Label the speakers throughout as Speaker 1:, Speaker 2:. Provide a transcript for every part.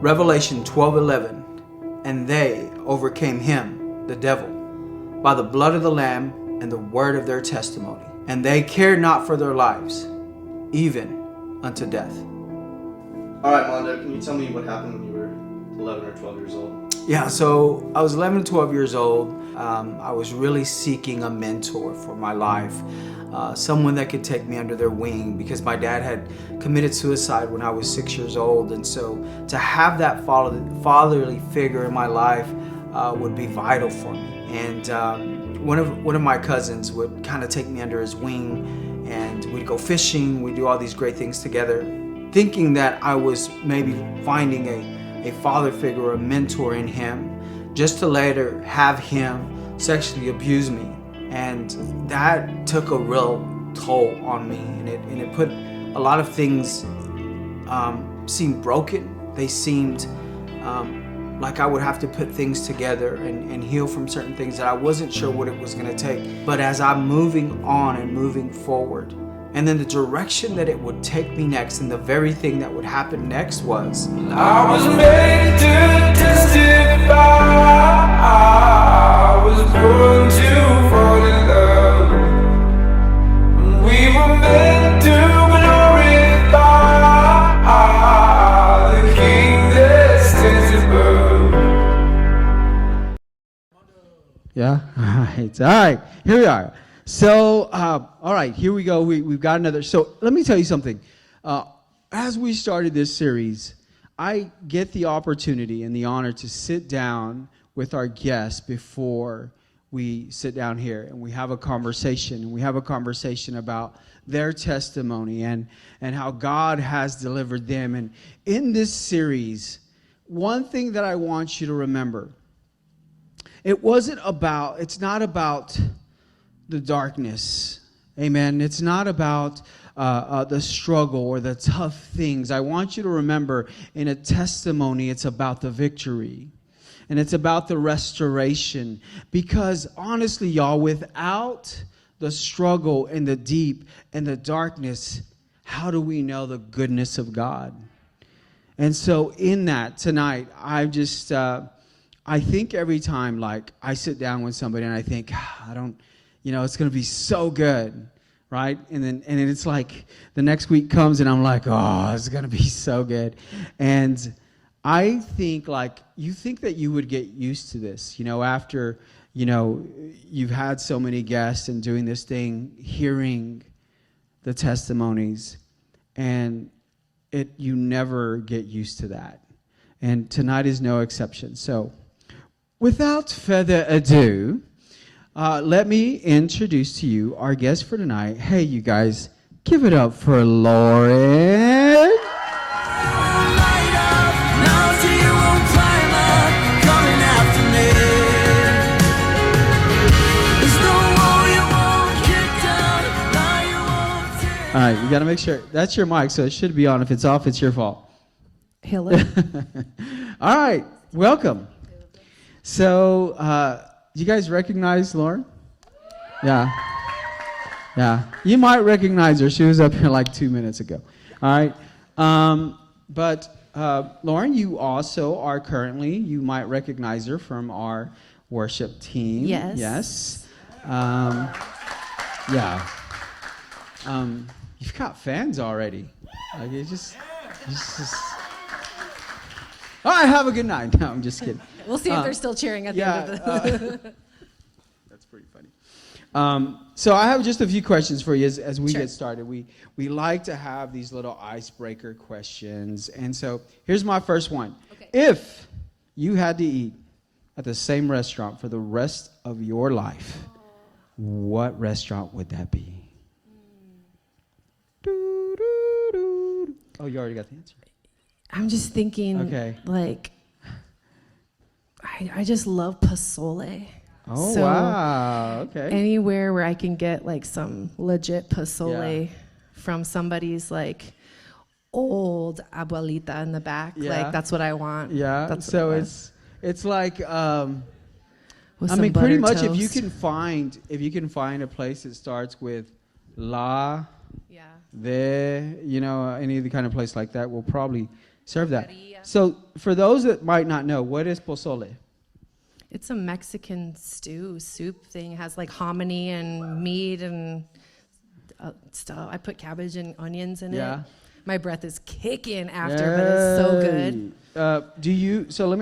Speaker 1: Revelation 12:11. And they overcame him, the devil, by the blood of the Lamb and the word of their testimony. And they cared not for their lives, even unto death.
Speaker 2: All right, Mondo, can you tell me what happened when you were 11 or 12 years old?
Speaker 1: Yeah, so I was 11 to 12 years old. I was really seeking a mentor for my life, someone that could take me under their wing, because my dad had committed suicide when I was 6 years old. And so to have that fatherly figure in my life would be vital for me. And one of my cousins would kind of take me under his wing, and we'd go fishing, we'd do all these great things together, thinking that I was maybe finding a father figure or a mentor in him, just to later have him sexually abuse me. And that took a real toll on me, and it put a lot of things seemed broken. They seemed like I would have to put things together and heal from certain things that I wasn't sure what it was going to take. But as I'm moving on and moving forward, and then the direction that it would take me next, and the very thing that would happen next was,
Speaker 3: I was made to testify. I was born to fall in love. We were meant to glorify the King that stands above.
Speaker 4: Yeah? All right. Here we are. So, all right, here we go. We've got another. So let me tell you something. As we started this series, I get the opportunity and the honor to sit down with our guests before we sit down here, and we have a conversation. And we have a conversation about their testimony and how God has delivered them. And in this series, one thing that I want you to remember, it's not about the darkness. Amen. It's not about the struggle or the tough things. I want you to remember, in a testimony, it's about the victory. And it's about the restoration. Because honestly, y'all, without the struggle and the deep and the darkness, how do we know the goodness of God? And so in that tonight, I think every time, like, I sit down with somebody and I think, it's going to be so good, right? And then it's like the next week comes and I'm like, oh, it's going to be so good. And I think, like, you think that you would get used to this, after, you've had so many guests and doing this thing, hearing the testimonies, and you never get used to that. And tonight is no exception. So without further ado, let me introduce to you our guest for tonight. Hey, you guys, give it up for Lauren. All right, you got to make sure. That's your mic, so it should be on. If it's off, it's your fault.
Speaker 5: Hello.
Speaker 4: All right, welcome. So, you guys recognize Lauren? Yeah. You might recognize her. She was up here like 2 minutes ago. All right. But Lauren, you also are currently, you might recognize her from our worship team.
Speaker 5: Yes.
Speaker 4: Yeah. You've got fans already. Like, it's just. All right, have a good night. No, I'm just kidding.
Speaker 5: We'll see if they're still cheering at the end of the...
Speaker 4: That's pretty funny. So I have just a few questions for you as we
Speaker 5: Sure.
Speaker 4: get started. We like to have these little icebreaker questions. And so here's my first one.
Speaker 5: Okay.
Speaker 4: If you had to eat at the same restaurant for the rest of your life, what restaurant would that be? Oh, you already got the answer.
Speaker 5: I'm just thinking,
Speaker 4: Okay.
Speaker 5: like, I just love pozole.
Speaker 4: Oh,
Speaker 5: So
Speaker 4: wow. Okay.
Speaker 5: anywhere where I can get, like, some legit pozole from somebody's, like, old abuelita in the back.
Speaker 4: Yeah.
Speaker 5: Like, that's what I want.
Speaker 4: Yeah.
Speaker 5: That's
Speaker 4: So
Speaker 5: what I
Speaker 4: it's like
Speaker 5: With
Speaker 4: I
Speaker 5: some
Speaker 4: mean, pretty
Speaker 5: buttered
Speaker 4: much
Speaker 5: toast.
Speaker 4: if you can find a place that starts with la,
Speaker 5: Yeah.
Speaker 4: any other kind of place like that will probably Serve that.
Speaker 5: quesadilla.
Speaker 4: So for those that might not know, what is pozole?
Speaker 5: It's a Mexican soup thing. It has like hominy and meat and stuff. I put cabbage and onions in
Speaker 4: Yeah.
Speaker 5: it. My breath is kicking after, but it's so good.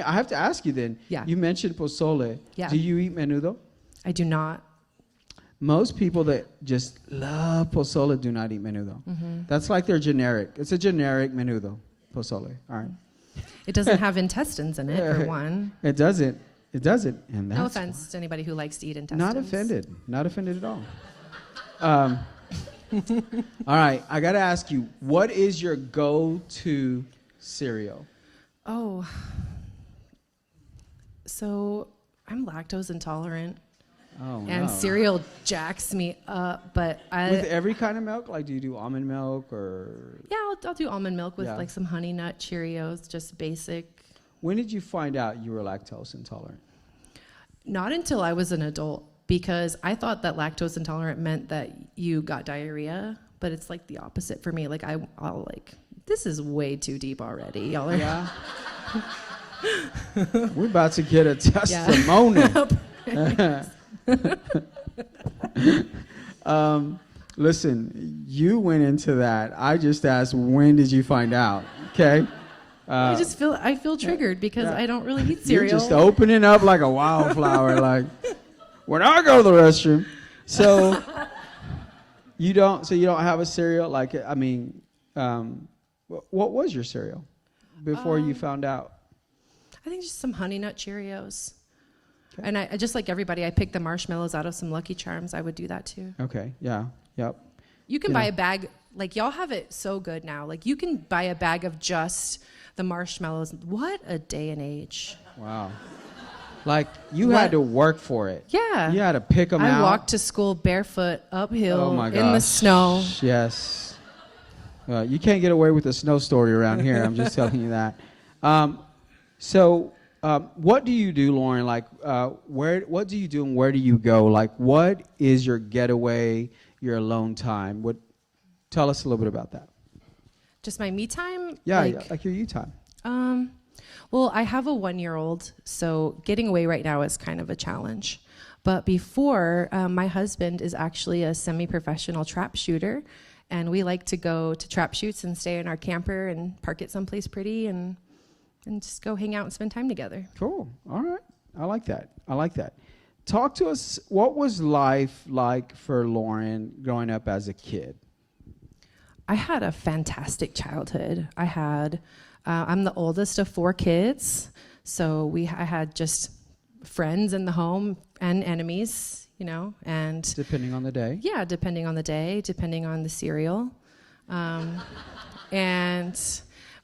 Speaker 4: I have to ask you then.
Speaker 5: Yeah.
Speaker 4: You mentioned pozole.
Speaker 5: Yeah.
Speaker 4: Do you eat menudo?
Speaker 5: I do not.
Speaker 4: Most people that just love pozole do not eat menudo.
Speaker 5: Mm-hmm.
Speaker 4: That's like their generic. It's a generic menudo, pozole. All right.
Speaker 5: It doesn't have intestines in it, for one.
Speaker 4: It doesn't. It doesn't. And that's
Speaker 5: No offense to anybody who likes to eat intestines.
Speaker 4: Not offended. Not offended at all. All right. I got to ask you, what is your go-to cereal?
Speaker 5: Oh. So I'm lactose intolerant.
Speaker 4: Oh,
Speaker 5: And
Speaker 4: no.
Speaker 5: cereal jacks me up, but
Speaker 4: With every kind of milk? Like, do you do almond milk or...
Speaker 5: yeah, I'll do almond milk with
Speaker 4: Yeah.
Speaker 5: like some honey nut Cheerios, just basic.
Speaker 4: When did you find out you were lactose intolerant?
Speaker 5: Not until I was an adult, because I thought that lactose intolerant meant that you got diarrhea, but it's like the opposite for me. Like I'll like, this is way too deep already. Y'all are
Speaker 4: Yeah. We're about to get a testimony. Listen, you went into that. I just asked, when did you find out? Okay.
Speaker 5: I feel triggered because
Speaker 4: yeah.
Speaker 5: I don't really eat
Speaker 4: You're
Speaker 5: cereal.
Speaker 4: just opening up like a wildflower. Like, when I go to the restroom. So you don't have a cereal? Like, I mean, what was your cereal before you found out?
Speaker 5: I think just some honey nut Cheerios. Okay. And I just like everybody, I picked the marshmallows out of some Lucky Charms. I would do that too.
Speaker 4: Okay. Yeah. Yep.
Speaker 5: You can buy a bag, like y'all have it so good now. Like you can buy a bag of just the marshmallows. What a day and age.
Speaker 4: Wow. Like you had to work for it.
Speaker 5: Yeah.
Speaker 4: You had to pick them out.
Speaker 5: I walked to school barefoot uphill
Speaker 4: Oh my
Speaker 5: in the
Speaker 4: gosh.
Speaker 5: snow.
Speaker 4: Yes. You can't get away with a snow story around here. I'm just telling you that. What do you do, Lauren? Like, what do you do and where do you go? Like, what is your getaway, your alone time? Tell us a little bit about that.
Speaker 5: Just my me time?
Speaker 4: Yeah, like your you time.
Speaker 5: Well, I have a 1-year-old, so getting away right now is kind of a challenge. But before, my husband is actually a semi-professional trap shooter, and we like to go to trap shoots and stay in our camper and park it someplace pretty and just go hang out and spend time together.
Speaker 4: Cool. All right. I like that. Talk to us. What was life like for Lauren growing up as a kid?
Speaker 5: I had a fantastic childhood. I'm the oldest of 4 kids, so I had just friends in the home and enemies, and
Speaker 4: Depending on the day.
Speaker 5: yeah, depending on the day, depending on the cereal, and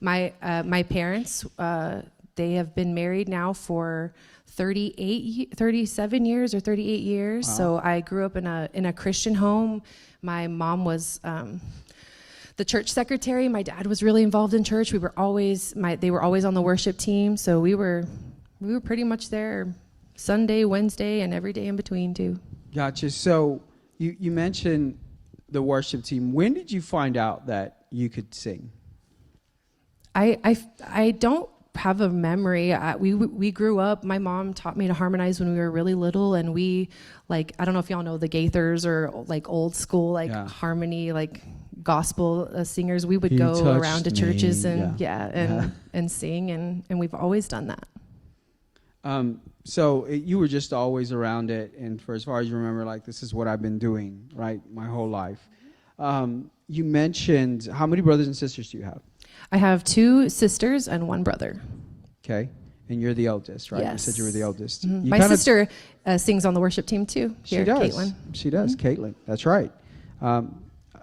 Speaker 5: my parents, they have been married now for 37 years or 38 years. Wow. So I grew up in a Christian home. My mom was the church secretary. My dad was really involved in church. They were always on the worship team. So we were pretty much there Sunday, Wednesday, and every day in between too.
Speaker 4: Gotcha. So you mentioned the worship team. When did you find out that you could sing?
Speaker 5: I don't have a memory. We grew up. My mom taught me to harmonize when we were really little, and we I don't know if y'all know the Gaithers or like old school harmony gospel singers. We would go around to churches and and sing, and we've always done that.
Speaker 4: So you were just always around it, and for as far as you remember, this is what I've been doing, right, my whole life. You mentioned, how many brothers and sisters do you have?
Speaker 5: I have 2 sisters and 1 brother.
Speaker 4: Okay, and you're the eldest, right?
Speaker 5: Yes.
Speaker 4: You said you were the oldest.
Speaker 5: Mm-hmm.
Speaker 4: You
Speaker 5: My sister sings on the worship team too. Here,
Speaker 4: she does.
Speaker 5: Caitlin.
Speaker 4: She does,
Speaker 5: Mm-hmm.
Speaker 4: Caitlin. That's right.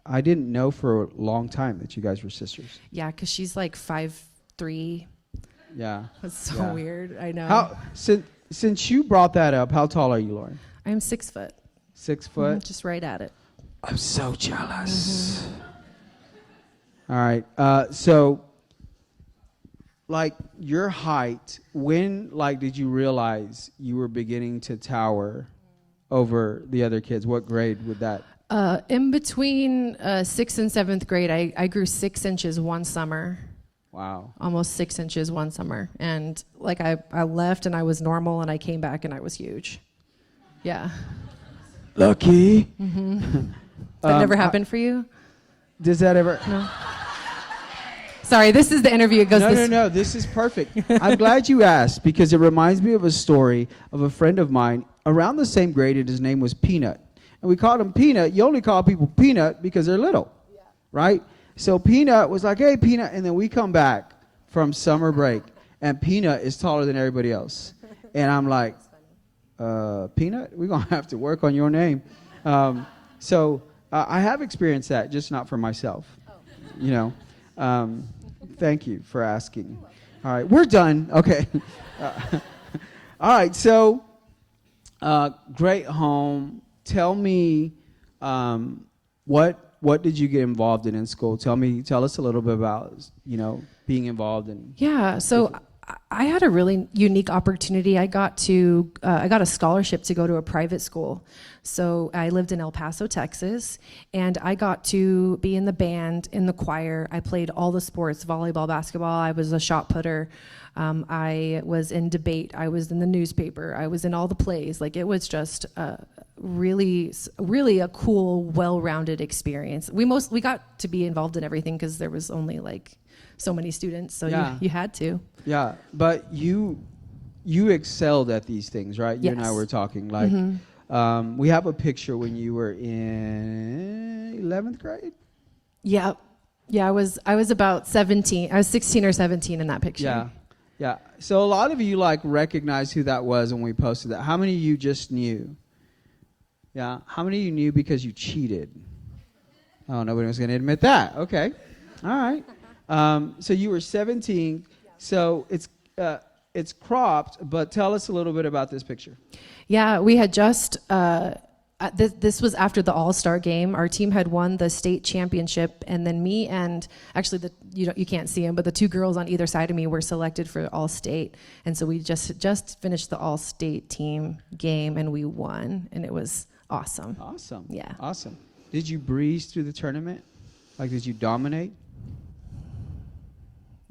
Speaker 4: I didn't know for a long time that you guys were sisters.
Speaker 5: Yeah, because she's 5'3".
Speaker 4: Yeah.
Speaker 5: That's so weird. I know.
Speaker 4: How since you brought that up, how tall are you, Lauren?
Speaker 5: I am 6 foot.
Speaker 4: 6 foot.
Speaker 5: Just right at it.
Speaker 4: I'm so jealous. Mm-hmm. All right. So, your height, when, did you realize you were beginning to tower over the other kids? What grade would that?
Speaker 5: In between 6th and 7th grade, I grew 6 inches one summer.
Speaker 4: Wow.
Speaker 5: almost 6 inches one summer. And like I left and I was normal and I came back and I was huge. Yeah.
Speaker 4: Lucky.
Speaker 5: That never happened for you?
Speaker 4: Does that ever?
Speaker 5: No. Sorry, this is the interview. It goes this.
Speaker 4: No. This is perfect. I'm glad you asked because it reminds me of a story of a friend of mine around the same grade, and his name was Peanut. And we called him Peanut. You only call people Peanut because they're little, right? So Peanut was like, hey, Peanut. And then we come back from summer break, and Peanut is taller than everybody else. And I'm like, Peanut, we're going to have to work on your name. So I have experienced that, just not for myself, you know. Thank you for asking. All right, we're done. Okay. All right, so great home. Tell me, what did you get involved in school? Tell us a little bit about, being involved in.
Speaker 5: Yeah, so I had a really unique opportunity. I got a scholarship to go to a private school. So I lived in El Paso, Texas, and I got to be in the band, in the choir. I played all the sports, volleyball, basketball. I was a shot putter. I was in debate. I was in the newspaper. I was in all the plays. Like, it was just really a cool, well-rounded experience. We got to be involved in everything because there was only like so many students, so you had to.
Speaker 4: Yeah, but you excelled at these things, right? You and I
Speaker 5: Yes.
Speaker 4: were talking. Like, we have a picture when you were in 11th grade.
Speaker 5: Yeah, I was about 17. I was 16 or 17 in that picture.
Speaker 4: Yeah. So a lot of you recognize who that was when we posted that. How many of you just knew? Yeah. How many of you knew because you cheated? Oh, nobody was going to admit that. Okay. All right. So you were 17. So it's cropped, but tell us a little bit about this picture.
Speaker 5: Yeah, we had just, this was after the All-Star game. Our team had won the state championship, and then me and, actually, you can't see them, but the two girls on either side of me were selected for All-State. And so we just finished the All-State team game, and we won, and it was awesome.
Speaker 4: Awesome.
Speaker 5: Yeah.
Speaker 4: Awesome. Did you breeze through the tournament? Did you dominate?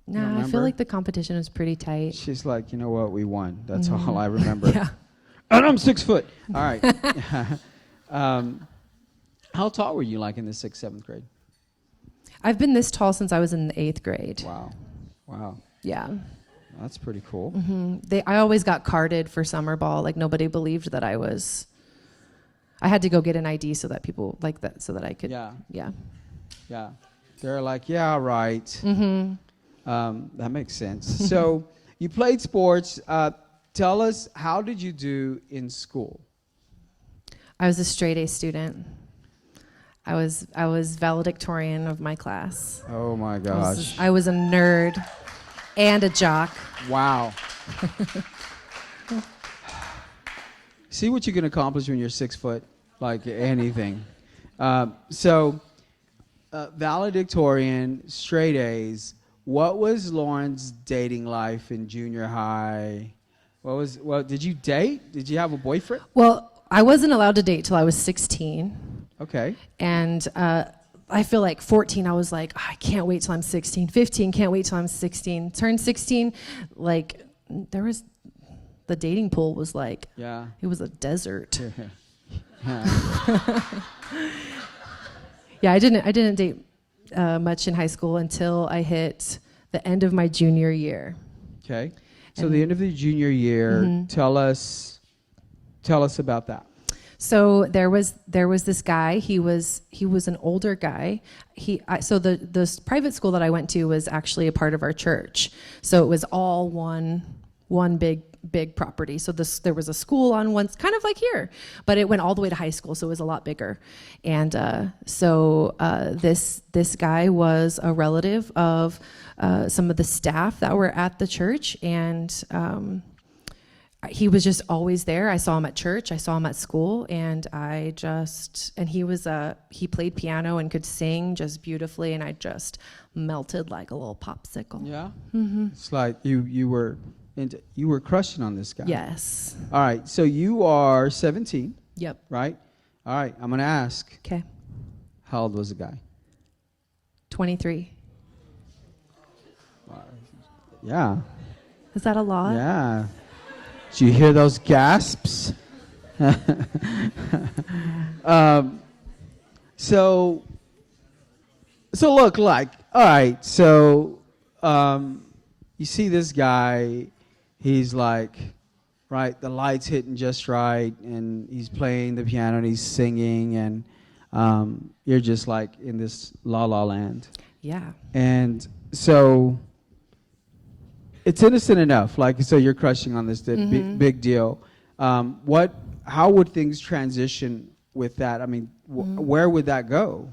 Speaker 5: No, I feel like the competition was pretty tight.
Speaker 4: She's like, you know what? We won. That's all I remember.
Speaker 5: Yeah.
Speaker 4: And I'm 6 foot. All right. How tall were you in the 6th, 7th grade?
Speaker 5: I've been this tall since I was in the 8th grade.
Speaker 4: Wow.
Speaker 5: Yeah.
Speaker 4: That's pretty cool.
Speaker 5: I always got carded for summer ball. Like, nobody believed that I had to go get an ID so that people so that I could.
Speaker 4: Yeah. They're like, yeah, right. That makes sense. So you played sports. Tell us, how did you do in school?
Speaker 5: I was a straight A student. I was valedictorian of my class.
Speaker 4: Oh my gosh.
Speaker 5: I was a nerd and a jock.
Speaker 4: Wow. See what you can accomplish when you're 6 foot, anything. Valedictorian, straight A's. What was Lauren's dating life in junior high? Did you date? Did you have a boyfriend?
Speaker 5: Well, I wasn't allowed to date till I was 16.
Speaker 4: Okay.
Speaker 5: And I feel like 14, I was like, I can't wait till I'm 16. 15, can't wait till I'm 16. Turned 16, the dating pool was it was a desert. Yeah, I didn't date much in high school until I hit the end of my junior year.
Speaker 4: Okay. So the end of the junior year, tell us about that.
Speaker 5: So there was this guy. He was an older guy. So the private school that I went to was actually a part of our church. So it was all one big property. So there was a school on one, kind of like here, but it went all the way to high school, so it was a lot bigger. And this guy was a relative of some of the staff that were at the church, and he was just always there. I saw him at church, I saw him at school, and he played piano and could sing just beautifully, and I just melted like a little popsicle.
Speaker 4: Yeah. It's like you were crushing on this guy.
Speaker 5: Yes.
Speaker 4: All right. So you are 17.
Speaker 5: Yep.
Speaker 4: Right. All right. I'm gonna ask.
Speaker 5: Okay.
Speaker 4: How old was the guy?
Speaker 5: 23.
Speaker 4: Wow. Yeah.
Speaker 5: Is that a lot?
Speaker 4: Yeah. Did you hear those gasps? um, so look, like, all right, so you see this guy, he's like, right, the light's hitting just right, and he's playing the piano and he's singing, and you're just like in this la la land.
Speaker 5: Yeah.
Speaker 4: And so it's innocent enough, like, so you're crushing on this big deal. How would things transition with that? I mean, where would that go?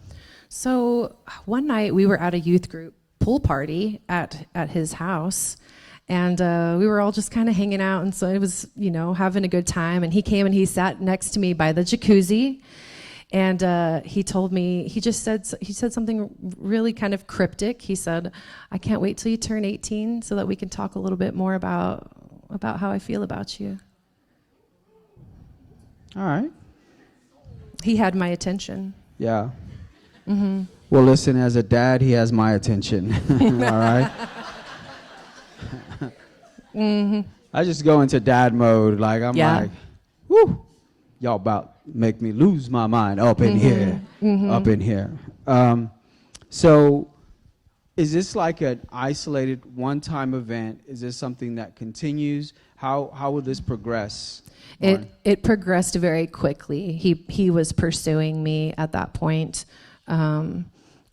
Speaker 5: So one night we were at a youth group pool party at his house, and we were all just kind of hanging out, and so it was, having a good time. And he came and he sat next to me by the jacuzzi, and he said something really kind of cryptic. He said, "I can't wait till you turn 18 so that we can talk a little bit more about how I feel about you."
Speaker 4: All right.
Speaker 5: He had my attention.
Speaker 4: Yeah. Mm-hmm. Well, listen, as a dad, he has my attention. All right. Mm-hmm. I just go into dad mode, like I'm like, whoo, y'all about make me lose my mind up in here, up in here. So, is this like an isolated one-time event? Is this something that continues? How will this progress?
Speaker 5: It progressed very quickly. He was pursuing me at that point.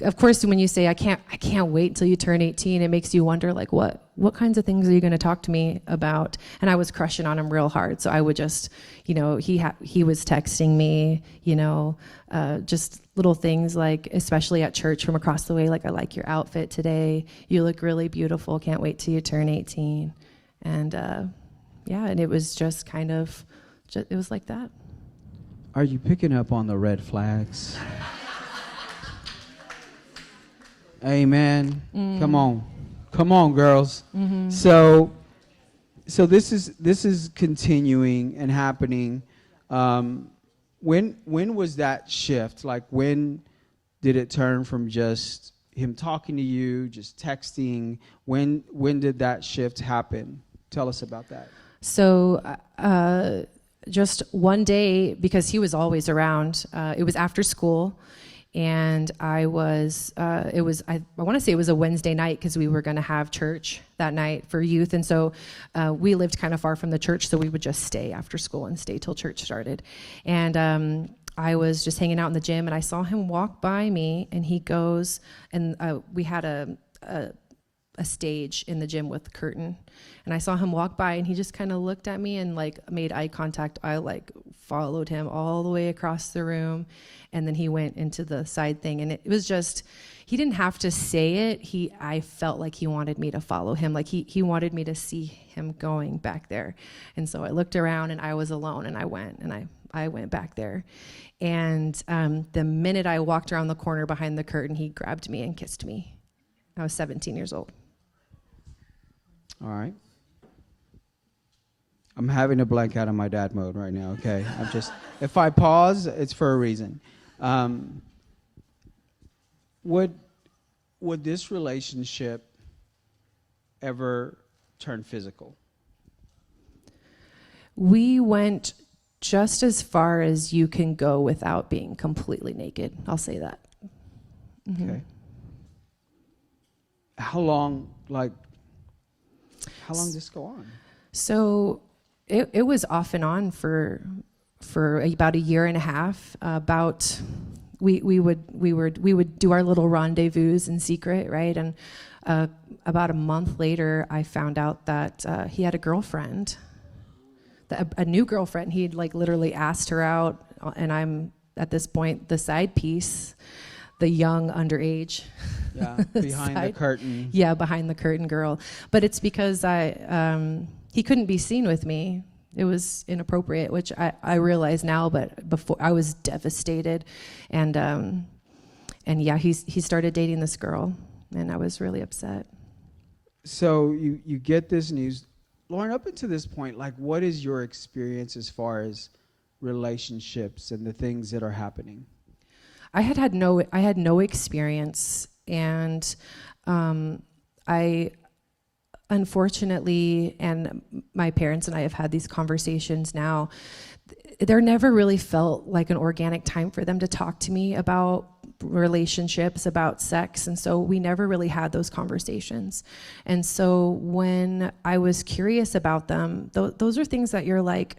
Speaker 5: Of course, when you say I can't wait till you turn 18, it makes you wonder, like, what kinds of things are you going to talk to me about? And I was crushing on him real hard, so I would just, he was texting me, just little things like, especially at church from across the way, like, I like your outfit today. You look really beautiful. Can't wait till you turn 18. And and it was just kind of, it was like that.
Speaker 4: Are you picking up on the red flags? Amen. Come on, girls. Mm-hmm. So this is continuing and happening. When was that shift? Like, when did it turn from just him talking to you, just texting? When did that shift happen? Tell us about that.
Speaker 5: So just one day, because he was always around, it was after school, and I want to say it was a Wednesday night, because we were going to have church that night for youth. And so we lived kind of far from the church, so we would just stay after school and stay till church started. And I was just hanging out in the gym, and I saw him walk by me, and he goes, and we had a stage in the gym with the curtain, and I saw him walk by, and he just kind of looked at me and like made eye contact. I like followed him all the way across the room, and then he went into the side thing, and it was just, he didn't have to say it. I felt like he wanted me to follow him, like he wanted me to see him going back there. And so I looked around, and I was alone, and I went back there. And the minute I walked around the corner behind the curtain, he grabbed me and kissed me. I was 17 years old.
Speaker 4: All right. I'm having to blank out of my dad mode right now, okay? If I pause, it's for a reason. Would this relationship ever turn physical?
Speaker 5: We went just as far as you can go without being completely naked. I'll say that. Mm-hmm.
Speaker 4: Okay. How long did this go on?
Speaker 5: So it was off and on for about a year and a half. We would do our little rendezvous in secret, right? And about a month later, I found out that he had a girlfriend, a new girlfriend. He'd like literally asked her out, and I'm at this point the side piece, the young underage.
Speaker 4: Yeah, behind the curtain.
Speaker 5: Yeah, behind the curtain girl. But it's because he couldn't be seen with me. It was inappropriate, which I realize now, but before I was devastated. And yeah, he started dating this girl, and I was really upset.
Speaker 4: So you get this news. Lauren, up until this point, like, what is your experience as far as relationships and the things that are happening?
Speaker 5: I had no experience, and I unfortunately, and my parents and I have had these conversations now, there never really felt like an organic time for them to talk to me about relationships, about sex, and so we never really had those conversations. And so when I was curious about them, those are things that you're like,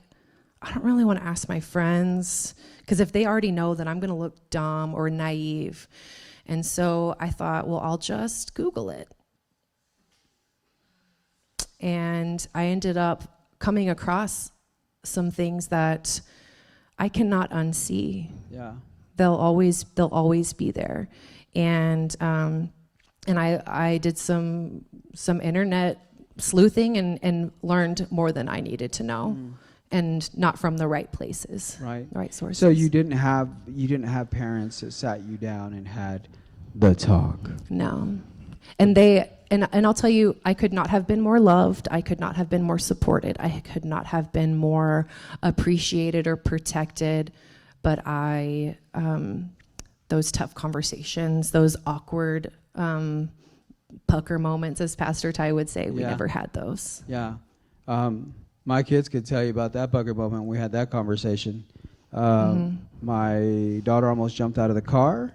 Speaker 5: I don't really want to ask my friends, because if they already know, then I'm going to look dumb or naive. And so I thought, well, I'll just Google it. And I ended up coming across some things that I cannot unsee.
Speaker 4: Yeah.
Speaker 5: They'll always be there. And I did some internet sleuthing and learned more than I needed to know. And not from the right places,
Speaker 4: Right.
Speaker 5: the right sources.
Speaker 4: So you didn't have parents that sat you down and had the talk.
Speaker 5: No. And I'll tell you, I could not have been more loved. I could not have been more supported. I could not have been more appreciated or protected. But those tough conversations, those awkward pucker moments, as Pastor Ty would say, we never had those.
Speaker 4: Yeah. My kids could tell you about that pucker moment. We had that conversation. My daughter almost jumped out of the car,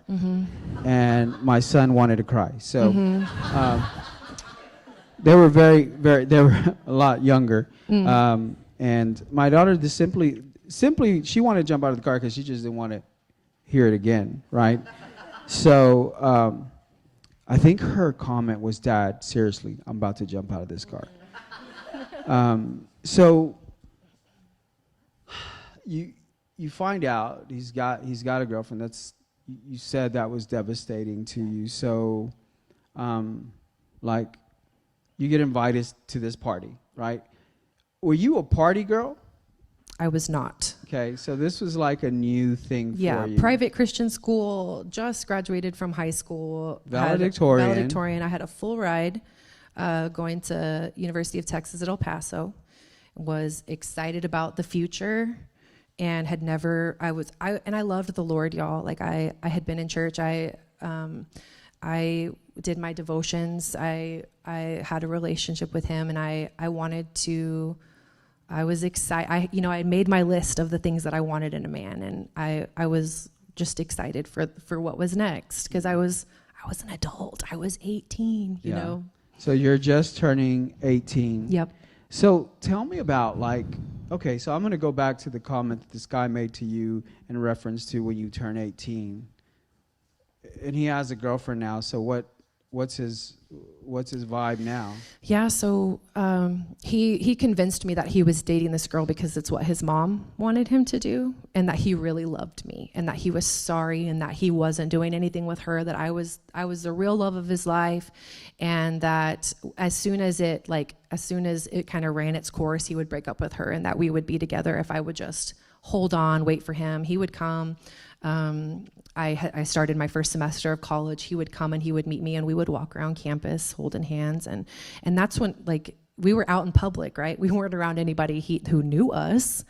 Speaker 4: and my son wanted to cry. So they were they were a lot younger. And my daughter just simply, she wanted to jump out of the car because she just didn't want to hear it again, right? So I think her comment was, "Dad, seriously, I'm about to jump out of this car." So you find out he's got a girlfriend. You said that was devastating to you. So like you get invited to this party, right? Were you a party girl?
Speaker 5: I was not.
Speaker 4: Okay, so this was like a new thing for you.
Speaker 5: Yeah, private Christian school, just graduated from high school.
Speaker 4: Valedictorian.
Speaker 5: Valedictorian. I had a full ride going to University of Texas at El Paso. Was excited about the future and had never, I loved the Lord, y'all. Like I had been in church. I did my devotions. I had a relationship with him, and I was excited. I made my list of the things that I wanted in a man, and I was just excited for what was next, because I was an adult. I was 18, you know.
Speaker 4: So you're just turning 18.
Speaker 5: Yep.
Speaker 4: So tell me about, like, okay, so I'm going to go back to the comment that this guy made to you in reference to when you turn 18. And he has a girlfriend now, so what's his vibe now?
Speaker 5: Yeah, so he convinced me that he was dating this girl because it's what his mom wanted him to do, and that he really loved me, and that he was sorry, and that he wasn't doing anything with her, that I was the real love of his life, and that as soon as it kind of ran its course, he would break up with her, and that we would be together if I would just hold on, wait for him. He would come. I started my first semester of college. He would come and he would meet me, and we would walk around campus holding hands. And that's when, like, we were out in public, right? We weren't around anybody who knew us,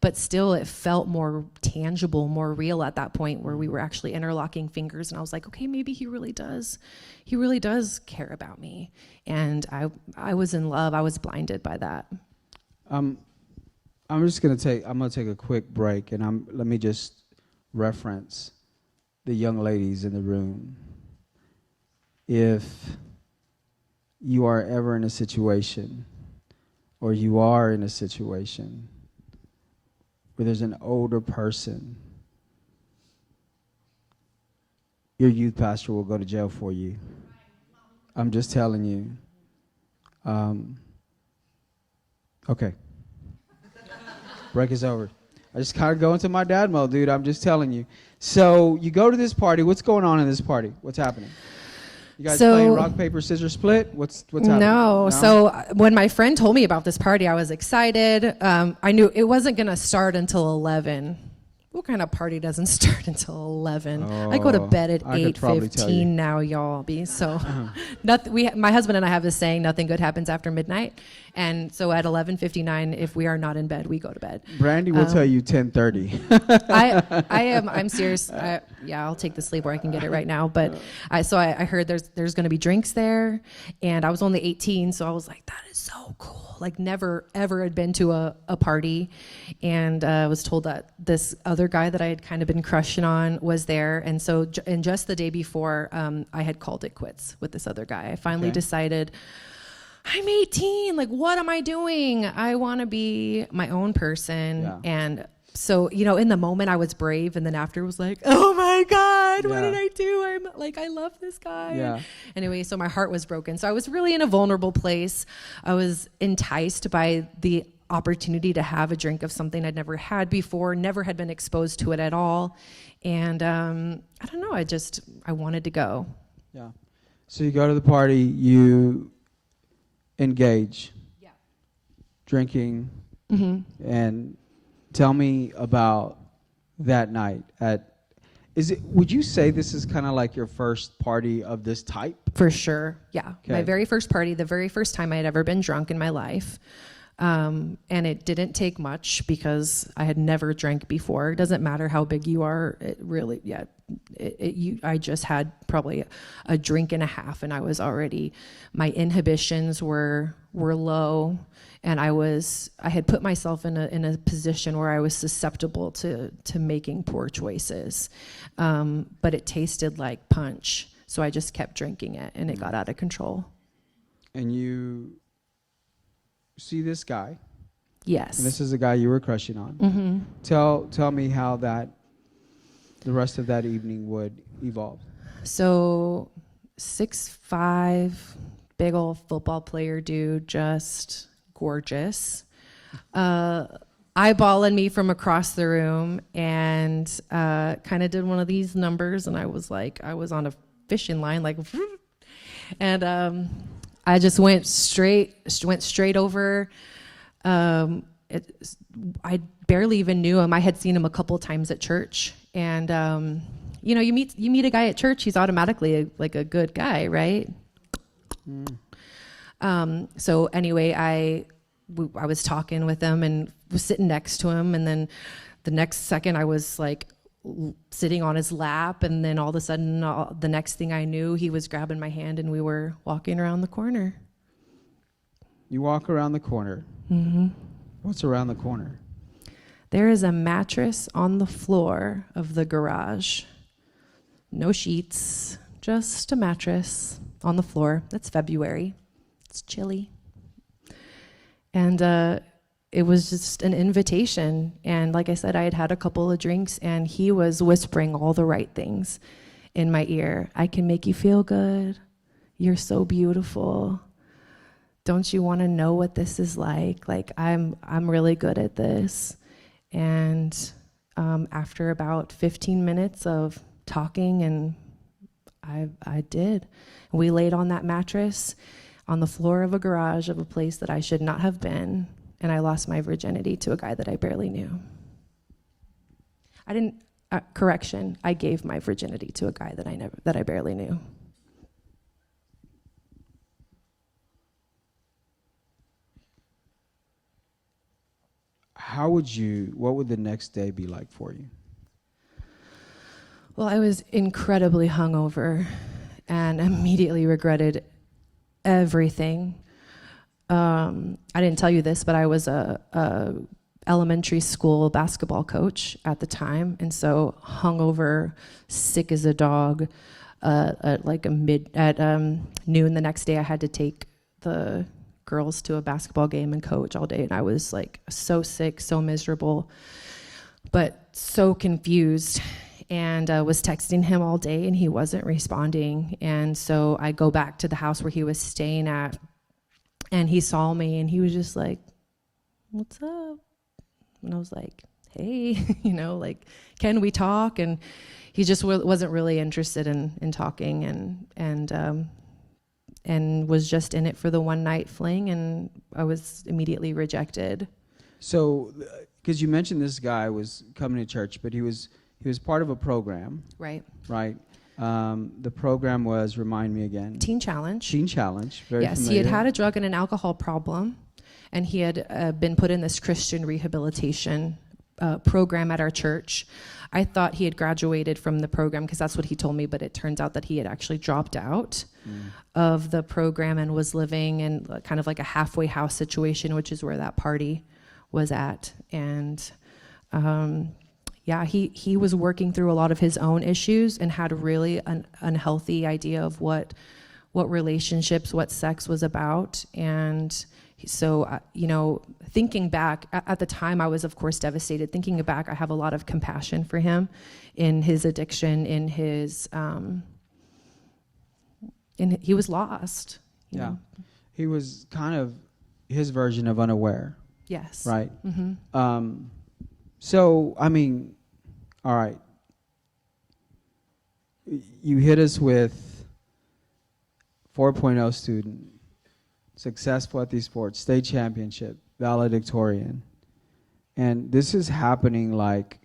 Speaker 5: but still it felt more tangible, more real at that point, where we were actually interlocking fingers. And I was like, okay, maybe he really does care about me. And I was in love. I was blinded by that.
Speaker 4: I'm going to take a quick break, and let me just reference the young ladies in the room. If you are ever in a situation, or you are in a situation where there's an older person, your youth pastor will go to jail for you. I'm just telling you. Okay. Break is over. I just kind of go into my dad mode, dude. I'm just telling you. So you go to this party. What's going on in this party? What's happening? You guys playing rock, paper, scissors, split? What's happening?
Speaker 5: No. So when my friend told me about this party, I was excited. I knew it wasn't going to start until 11. what kind of party doesn't start until 11? I go to bed at
Speaker 4: I could probably tell you.
Speaker 5: 8:15 now, y'all. So nothing. My husband and I have this saying: nothing good happens after midnight. And so at 11:59, if we are not in bed, we go to bed.
Speaker 4: Brandy will tell you 10:30.
Speaker 5: I'm serious. I'll take the sleep where I can get it right now. But I heard there's going to be drinks there, and I was only 18, so I was like, that is so cool. Like never ever had been to a party, and I was told that this other guy that I had kind of been crushing on was there, and so and just the day before, I had called it quits with this other guy. I finally decided, I'm 18. Like, what am I doing? I want to be my own person.
Speaker 4: Yeah.
Speaker 5: And so, in the moment I was brave, and then after was like, oh my God, what did I do? I'm like, I love this guy.
Speaker 4: Yeah.
Speaker 5: Anyway, so my heart was broken. So I was really in a vulnerable place. I was enticed by the opportunity to have a drink of something I'd never had before, never had been exposed to it at all. And I don't know, I wanted to go.
Speaker 4: Yeah. So you go to the party, you engage.
Speaker 5: Yeah.
Speaker 4: Drinking. And tell me about that night would you say this is kind of like your first party of this type?
Speaker 5: For sure, yeah.
Speaker 4: Okay.
Speaker 5: My very first party, the very first time I had ever been drunk in my life. And it didn't take much because I had never drank before. It doesn't matter how big you are. It really, I just had probably a drink and a half, and I was already, my inhibitions were low, and I had put myself in a position where I was susceptible to making poor choices. But it tasted like punch, so I just kept drinking it, and it got out of control.
Speaker 4: And you see this guy.
Speaker 5: Yes.
Speaker 4: And this is the guy you were crushing on. Tell me how the rest of that evening would evolve.
Speaker 5: So 6'5", big old football player dude, just gorgeous. Eyeballing me from across the room, and kind of did one of these numbers, and I was on a fishing line, like, and I just went straight over. I barely even knew him. I had seen him a couple times at church, and you meet a guy at church, he's automatically a good guy, right? So anyway, I was talking with him and was sitting next to him, and then the next second I was sitting on his lap, and then all of a sudden, the next thing I knew, he was grabbing my hand and we were walking around the corner.
Speaker 4: You walk around the corner. What's around the corner?
Speaker 5: There is a mattress on the floor of the garage. No sheets, just a mattress on the floor. It's February. It's chilly. And it was just an invitation. And like I said, I had had a couple of drinks, and he was whispering all the right things in my ear. I can make you feel good. You're so beautiful. Don't you want to know what this is like? I'm really good at this. And after about 15 minutes of talking, and I did. We laid on that mattress on the floor of a garage of a place that I should not have been, and I lost my virginity to a guy that I barely knew. I gave my virginity to a guy that I barely knew.
Speaker 4: What would the next day be like for you?
Speaker 5: Well, I was incredibly hungover and immediately regretted everything. I didn't tell you this, but I was a elementary school basketball coach at the time, and so hungover, sick as a dog. At noon the next day, I had to take the girls to a basketball game and coach all day, and I was so sick, so miserable, but so confused, and was texting him all day, and he wasn't responding. And so I go back to the house where he was staying at, and he saw me, and he was just like, "What's up?" And I was like, "Hey, can we talk?" And he just wasn't really interested in talking, and was just in it for the one night fling, and I was immediately rejected.
Speaker 4: So because you mentioned this guy was coming to church, but he was part of a program,
Speaker 5: Right.
Speaker 4: right? The program was, remind me again.
Speaker 5: Teen Challenge.
Speaker 4: Teen Challenge. Very
Speaker 5: Yes,
Speaker 4: familiar.
Speaker 5: he had had a drug and an alcohol problem, and he had been put in this Christian rehabilitation program at our church. I thought he had graduated from the program because that's what he told me, but it turns out that he had actually dropped out of the program and was living in kind of like a halfway house situation, which is where that party was at. And he was working through a lot of his own issues and had a really unhealthy idea of what relationships, what sex was about. And so, thinking back, at the time I was, of course, devastated. Thinking back, I have a lot of compassion for him in his addiction, in his, he was lost. You know?
Speaker 4: He was kind of his version of unaware,
Speaker 5: Yes.
Speaker 4: right?
Speaker 5: Mm-hmm.
Speaker 4: So, I mean, all right. You hit us with 4.0 student, successful at these sports, state championship, valedictorian. And this is happening like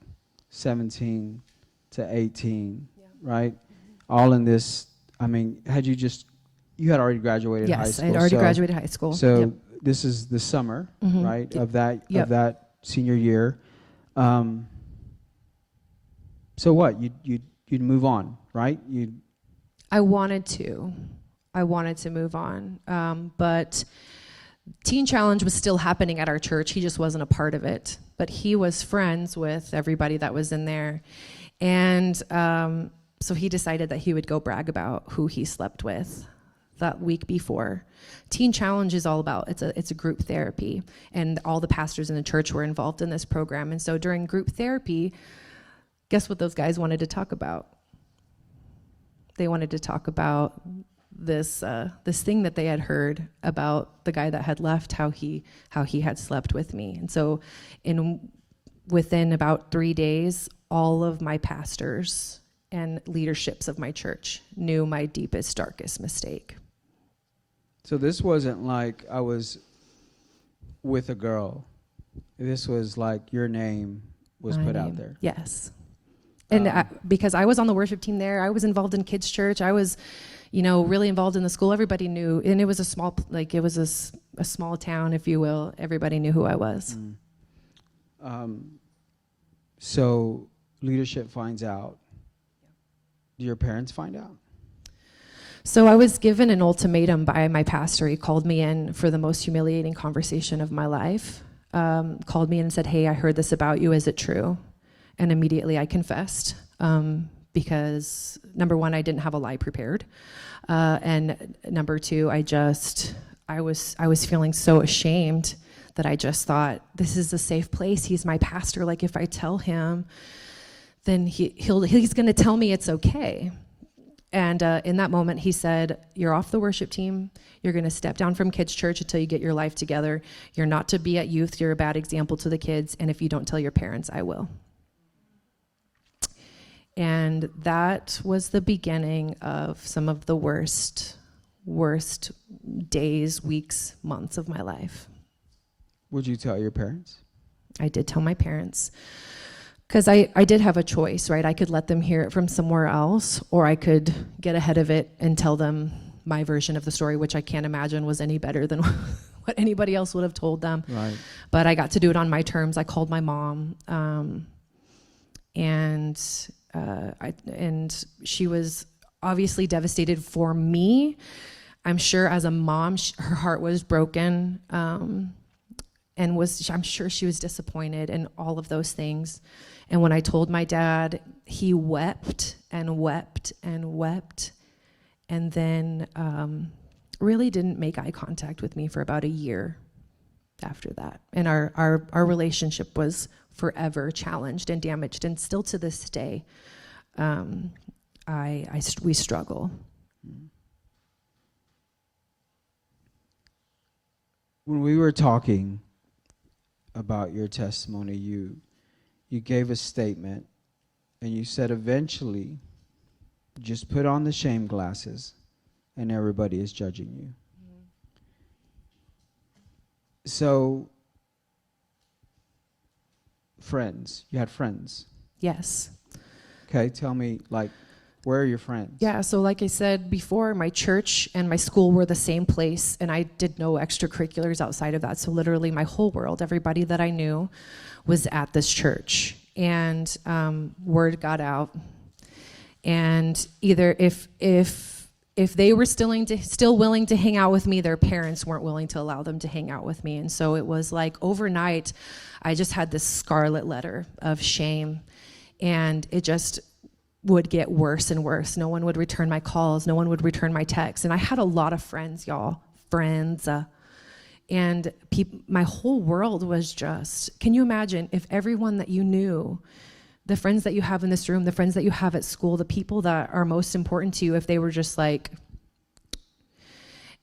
Speaker 4: 17 to 18, right? All in this, I mean, you had already graduated high
Speaker 5: Yes,
Speaker 4: school.
Speaker 5: I had already graduated high school.
Speaker 4: So
Speaker 5: Yep.
Speaker 4: this is the summer,
Speaker 5: Mhm.
Speaker 4: right, of that
Speaker 5: Yep.
Speaker 4: of that senior year. So what? You'd move on, right?
Speaker 5: I wanted to move on, but Teen Challenge was still happening at our church. He just wasn't a part of it, but he was friends with everybody that was in there. And so he decided that he would go brag about who he slept with that week before. Teen Challenge is all about, it's a group therapy, and all the pastors in the church were involved in this program. And so during group therapy, guess what those guys wanted to talk about? They wanted to talk about this thing that they had heard about the guy that had left, how he had slept with me. And so within about 3 days, all of my pastors and leaderships of my church knew my deepest, darkest mistake.
Speaker 4: So this wasn't like I was with a girl. This was like your name was
Speaker 5: My
Speaker 4: put out
Speaker 5: name.
Speaker 4: there.
Speaker 5: Yes. And because I was on the worship team there, I was involved in kids' church. I was, really involved in the school. Everybody knew, and it was a small town, if you will. Everybody knew who I was.
Speaker 4: So leadership finds out. Do your parents find out?
Speaker 5: So I was given an ultimatum by my pastor. He called me in for the most humiliating conversation of my life. Called me in and said, "Hey, I heard this about you. Is it true?" And immediately I confessed, because number one, I didn't have a lie prepared, and number two, I was feeling so ashamed that I just thought, this is a safe place. He's my pastor. Like, if I tell him, then he's going to tell me it's okay. And in that moment, he said, "You're off the worship team. You're going to step down from kids' church until you get your life together. You're not to be at youth. You're a bad example to the kids. And if you don't tell your parents, I will." And that was the beginning of some of the worst days, weeks, months of my life.
Speaker 4: Would you tell your parents?
Speaker 5: I did tell my parents, because I did have a choice, right? I could let them hear it from somewhere else, or I could get ahead of it and tell them my version of the story, which I can't imagine was any better than what anybody else would have told them.
Speaker 4: Right.
Speaker 5: But I got to do it on my terms. I called my mom, and she was obviously devastated for me. I'm sure as a mom, her heart was broken, and I'm sure she was disappointed and all of those things. And when I told my dad, he wept and wept and wept, and then really didn't make eye contact with me for about a year after that. And our relationship was forever challenged and damaged, and still to this day, we struggle.
Speaker 4: When we were talking about your testimony, you gave a statement, and you said eventually, just put on the shame glasses, and everybody is judging you. Mm-hmm. So friends. You had friends.
Speaker 5: Yes.
Speaker 4: Okay, tell me, like, where are your friends?
Speaker 5: Yeah, so like I said before, my church and my school were the same place, and I did no extracurriculars outside of that. So literally my whole world, everybody that I knew was at this church. And word got out. And either if they were still willing to hang out with me, their parents weren't willing to allow them to hang out with me. And so it was like overnight, I just had this scarlet letter of shame, and it just would get worse and worse. No one would return my calls. No one would return my texts. And I had a lot of friends, y'all, friends. And my whole world was just, can you imagine if everyone that you knew, the friends that you have in this room, the friends that you have at school, the people that are most important to you, if they were just like,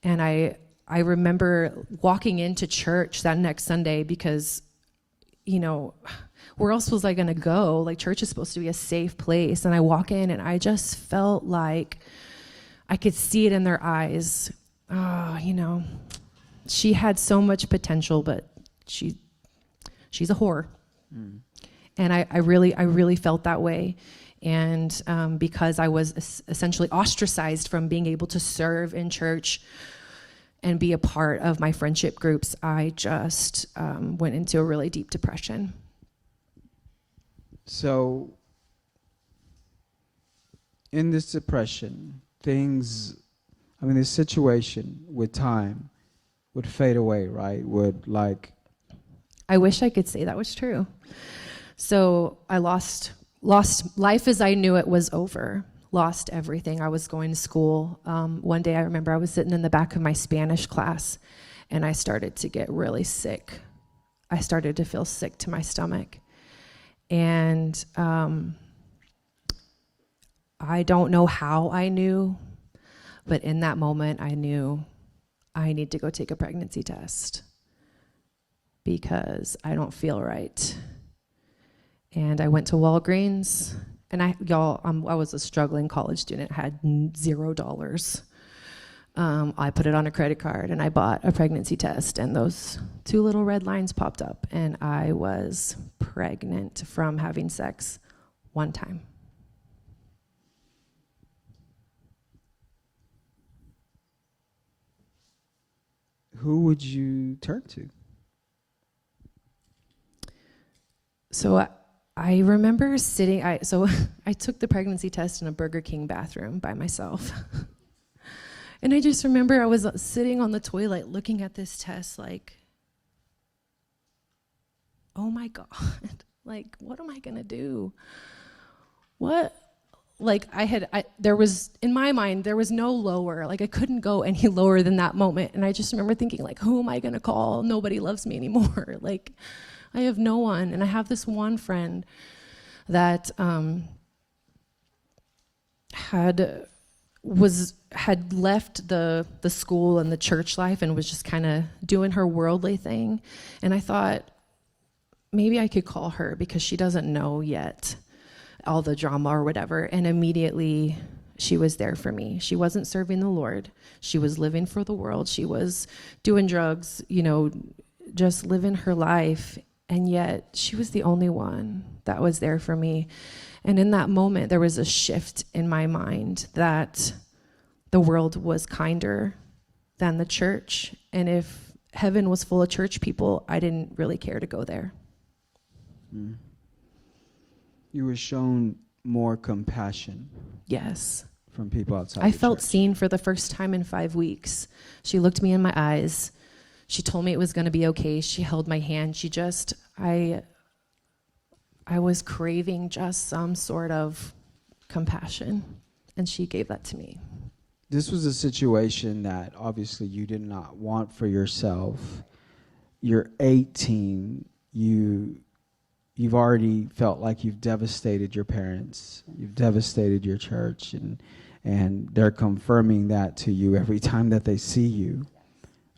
Speaker 5: and I remember walking into church that next Sunday because, you know, where else was I going to go? Like, church is supposed to be a safe place. And I walk in and I just felt like I could see it in their eyes. Oh, you know, she had so much potential, but she's a whore. Mm. And I really felt that way. And because I was essentially ostracized from being able to serve in church and be a part of my friendship groups, I just went into a really deep depression.
Speaker 4: So, in this depression, this situation with time would fade away, right?
Speaker 5: I wish I could say that was true. So I lost life as I knew it was over. Lost everything. I was going to school. One day I remember I was sitting in the back of my Spanish class, and I started to get really sick. I started to feel sick to my stomach. And I don't know how I knew, but in that moment I knew I need to go take a pregnancy test because I don't feel right. And I went to Walgreens, and I was a struggling college student, had $0. I put it on a credit card, and I bought a pregnancy test, and those 2 little red lines popped up, and I was pregnant from having sex 1 time.
Speaker 4: Who would you turn to?
Speaker 5: So I remember sitting, I took the pregnancy test in a Burger King bathroom by myself. And I just remember I was sitting on the toilet looking at this test like, oh my God, like, what am I gonna do? What? Like there was, in my mind, there was no lower, like I couldn't go any lower than that moment. And I just remember thinking like, who am I gonna call? Nobody loves me anymore. Like, I have no one. And I have this one friend that had left the school and the church life and was just kind of doing her worldly thing. And I thought, maybe I could call her because she doesn't know yet all the drama or whatever. And immediately she was there for me. She wasn't serving the Lord. She was living for the world. She was doing drugs, you know, just living her life. And yet she was the only one that was there for me. And in that moment, there was a shift in my mind that the world was kinder than the church. And if heaven was full of church people, I didn't really care to go there.
Speaker 4: Mm. You were shown more compassion.
Speaker 5: Yes.
Speaker 4: From people outside
Speaker 5: I
Speaker 4: the
Speaker 5: felt
Speaker 4: church.
Speaker 5: seen for the first time in 5 weeks. She looked me in my eyes. She told me it was going to be okay. She held my hand. She just, I was craving just some sort of compassion, and she gave that to me.
Speaker 4: This was a situation that obviously you did not want for yourself. You're 18. You've already felt like you've devastated your parents. You've devastated your church, and they're confirming that to you every time that they see you.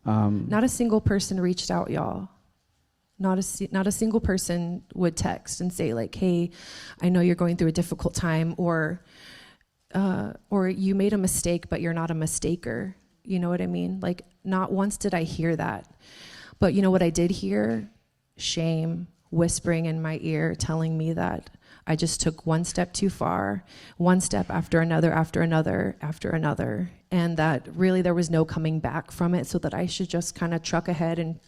Speaker 5: Not a single person reached out, y'all. Not a single person would text and say like, "Hey, I know you're going through a difficult time," or "You made a mistake, but you're not a mistaker." You know what I mean? Like, not once did I hear that. But you know what I did hear? Shame, whispering in my ear, telling me that I just took one step too far, one step after another, after another, after another, and that really there was no coming back from it, so that I should just kind of truck ahead and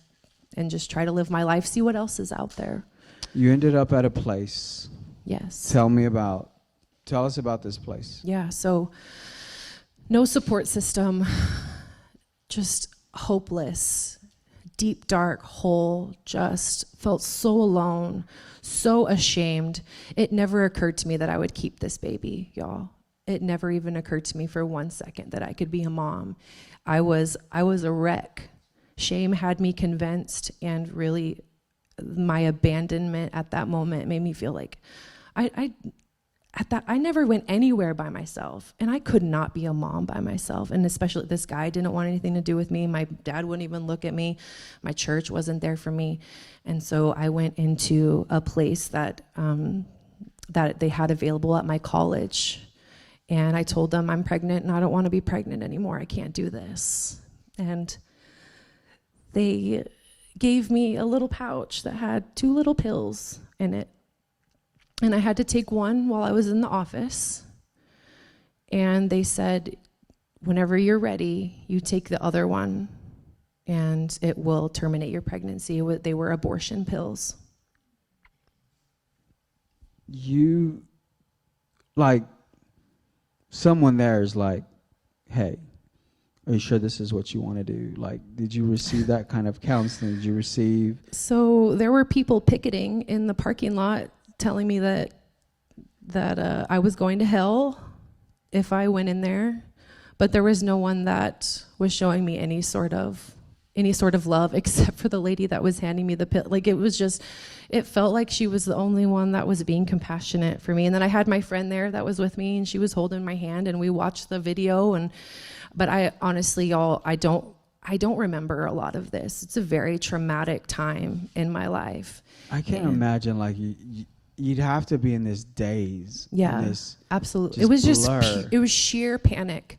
Speaker 5: just try to live my life, see what else is out there.
Speaker 4: You ended up at a place.
Speaker 5: Yes.
Speaker 4: Tell us about this place.
Speaker 5: Yeah, so no support system, just hopeless, deep, dark hole, just felt so alone, so ashamed. It never occurred to me that I would keep this baby, y'all. It never even occurred to me for 1 second that I could be a mom. I was a wreck. Shame had me convinced, and really my abandonment at that moment made me feel like I never went anywhere by myself, and I could not be a mom by myself. And especially this guy didn't want anything to do with me. My dad wouldn't even look at me. My church wasn't there for me. And so I went into a place that they had available at my college. And I told them, I'm pregnant and I don't want to be pregnant anymore. I can't do this. And they gave me a little pouch that had 2 little pills in it. And I had to take one while I was in the office. And they said, whenever you're ready, you take the other one and it will terminate your pregnancy. They were abortion pills.
Speaker 4: You, like, someone there is like, hey, are you sure this is what you want to do? Like, did you receive that kind of counseling? Did you receive?
Speaker 5: So there were people picketing in the parking lot telling me that I was going to hell if I went in there, but there was no one that was showing me any sort of love except for the lady that was handing me the pill. Like, it felt like she was the only one that was being compassionate for me. And then I had my friend there that was with me, and she was holding my hand, and we watched the video. But I honestly, y'all, I don't remember a lot of this. It's a very traumatic time in my life.
Speaker 4: I can't imagine, like, you'd have to be in this daze.
Speaker 5: Yeah, absolutely. It was sheer panic.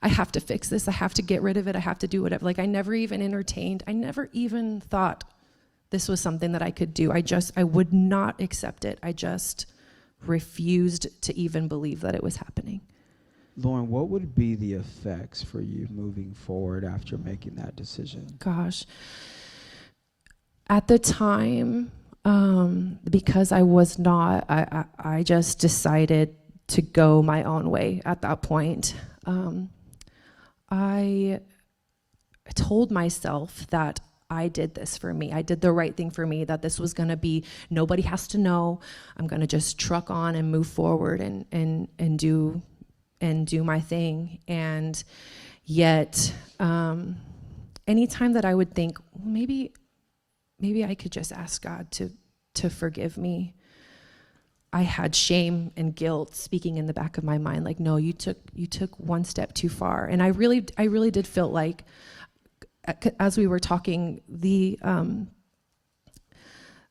Speaker 5: I have to fix this. I have to get rid of it. I have to do whatever. Like, I never even thought this was something that I could do. I would not accept it. I just refused to even believe that it was happening.
Speaker 4: Lauren, what would be the effects for you moving forward after making that decision?
Speaker 5: Gosh. At the time, because I was not, I just decided to go my own way at that point. I told myself that I did this for me. I did the right thing for me, that this was going to be, nobody has to know. I'm going to just truck on and move forward and do my thing. And yet, anytime that I would think, well, maybe I could just ask God to forgive me, I had shame and guilt speaking in the back of my mind, like, no, you took one step too far. And I really did feel like, as we were talking,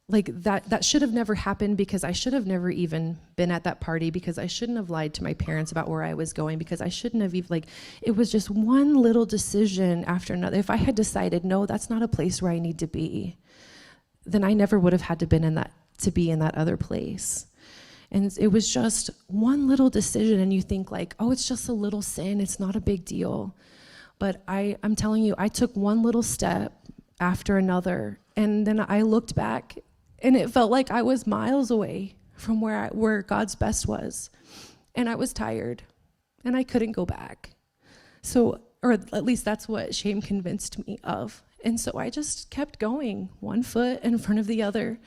Speaker 5: like that should have never happened, because I should have never even been at that party, because I shouldn't have lied to my parents about where I was going, because I shouldn't have even, like, it was just one little decision after another. If I had decided, no, that's not a place where I need to be, then I never would have had to be in that other place. And it was just one little decision, and you think like, oh, it's just a little sin, it's not a big deal. But I'm telling you, I took one little step after another, and then I looked back, and it felt like I was miles away from where God's best was. And I was tired, and I couldn't go back. So, or at least that's what shame convinced me of. And so I just kept going, one foot in front of the other,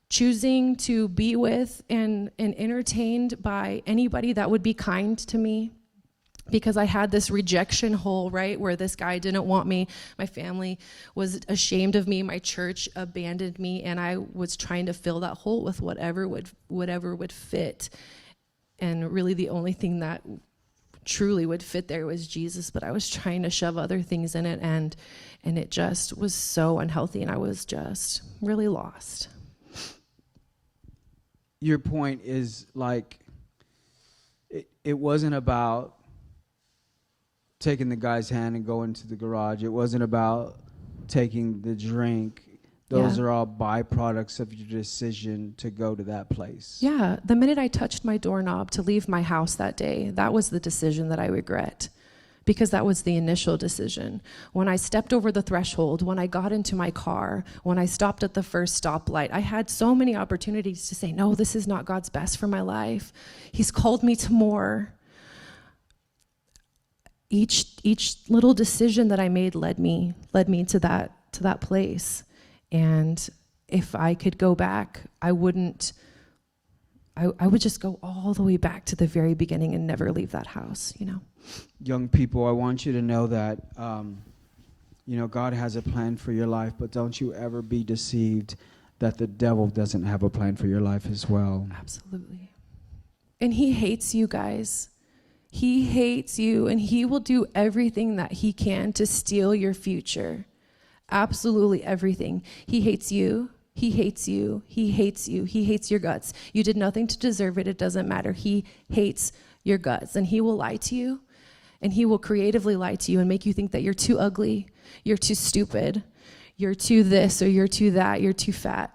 Speaker 5: choosing to be with and entertained by anybody that would be kind to me, because I had this rejection hole, right, where this guy didn't want me. My family was ashamed of me. My church abandoned me, and I was trying to fill that hole with whatever would fit. And really the only thing that truly would fit there was Jesus, but I was trying to shove other things in it, and it just was so unhealthy, and I was just really lost.
Speaker 4: Your point is, like, it wasn't about taking the guy's hand and going to the garage. It wasn't about taking the drink Those
Speaker 5: Yeah.
Speaker 4: are all byproducts of your decision to go to that place.
Speaker 5: Yeah, the minute I touched my doorknob to leave my house that day, that was the decision that I regret, because that was the initial decision. When I stepped over the threshold, when I got into my car, when I stopped at the first stoplight, I had so many opportunities to say, no, this is not God's best for my life. He's called me to more. Each little decision that I made led me to that place. And if I could go back, I would just go all the way back to the very beginning and never leave that house, you know.
Speaker 4: Young people, I want you to know that, God has a plan for your life, but don't you ever be deceived that the devil doesn't have a plan for your life as well.
Speaker 5: Absolutely. And he hates you guys. He hates you, and he will do everything that he can to steal your future. Absolutely everything. He hates you. He hates you. He hates you. He hates your guts. You did nothing to deserve it. It doesn't matter. He hates your guts, and he will lie to you, and he will creatively lie to you and make you think that you're too ugly, you're too stupid, you're too this or you're too that, you're too fat,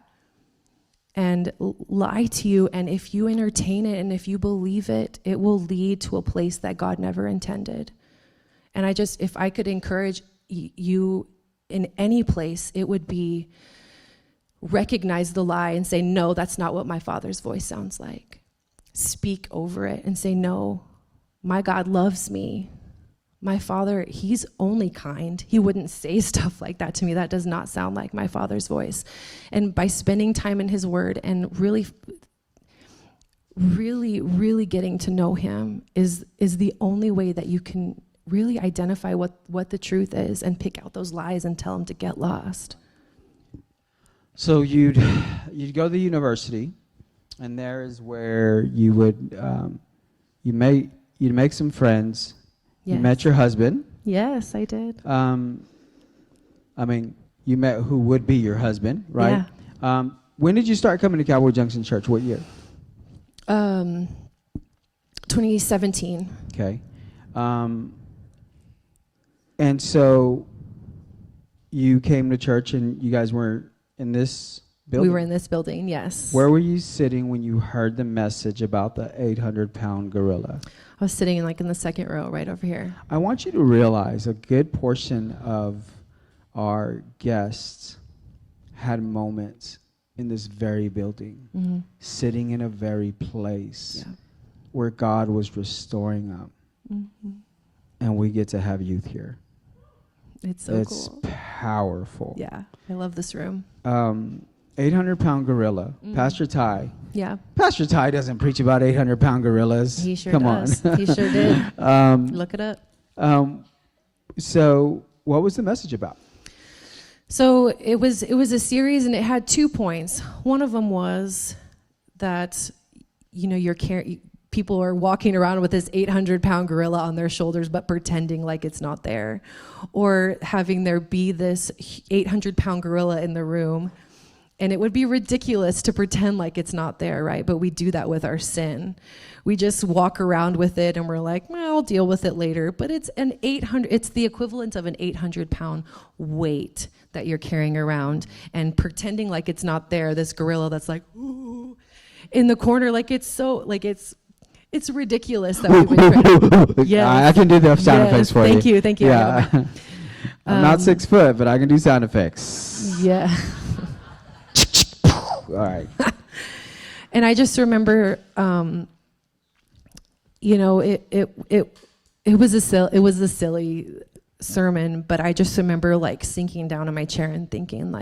Speaker 5: and lie to you. And if you entertain it and if you believe it, it will lead to a place that God never intended. And if I could encourage you in any place, it would be recognize the lie and say, no, that's not what my Father's voice sounds like. Speak over it and say, no, my God loves me. My Father, he's only kind. He wouldn't say stuff like that to me. That does not sound like my Father's voice. And by spending time in his word and really, really, really getting to know him is the only way that you can really identify what the truth is and pick out those lies and tell them to get lost.
Speaker 4: So you'd go to the university, and there is where you would you'd make some friends.
Speaker 5: Yes.
Speaker 4: You met your husband.
Speaker 5: Yes, I did.
Speaker 4: You met who would be your husband, right?
Speaker 5: Yeah.
Speaker 4: When did you start coming to Cowboy Junction Church? What year?
Speaker 5: 2017.
Speaker 4: Okay. And so you came to church, and you guys were in this building?
Speaker 5: We were in this building, yes.
Speaker 4: Where were you sitting when you heard the message about the 800-pound gorilla?
Speaker 5: I was sitting in the second row right over here.
Speaker 4: I want you to realize a good portion of our guests had moments in this very building, sitting in a very place where God was restoring them. And we get to have youth here.
Speaker 5: It's so cool.
Speaker 4: It's powerful.
Speaker 5: Yeah, I love this room.
Speaker 4: 800-pound gorilla. Pastor Ty.
Speaker 5: Yeah.
Speaker 4: Pastor Ty doesn't preach about 800-pound gorillas.
Speaker 5: He sure
Speaker 4: Come
Speaker 5: does.
Speaker 4: on.
Speaker 5: He sure did. Look it up.
Speaker 4: So what was the message about?
Speaker 5: So it was a series, and it had 2 points. One of them was that, people are walking around with this 800-pound gorilla on their shoulders, but pretending like it's not there, or having there be this 800-pound gorilla in the room. And it would be ridiculous to pretend like it's not there, right? But we do that with our sin. We just walk around with it, and we're like, well, I'll deal with it later. But it's the equivalent of an 800-pound weight that you're carrying around, and pretending like it's not there. This gorilla that's like, ooh, in the corner, it's ridiculous that we would.
Speaker 4: Yeah, I can do the sound effects for you.
Speaker 5: Thank you.
Speaker 4: Yeah. I'm not 6 foot, but I can do sound effects.
Speaker 5: Yeah.
Speaker 4: All right.
Speaker 5: And I just remember, it was a silly sermon, but I just remember sinking down in my chair and thinking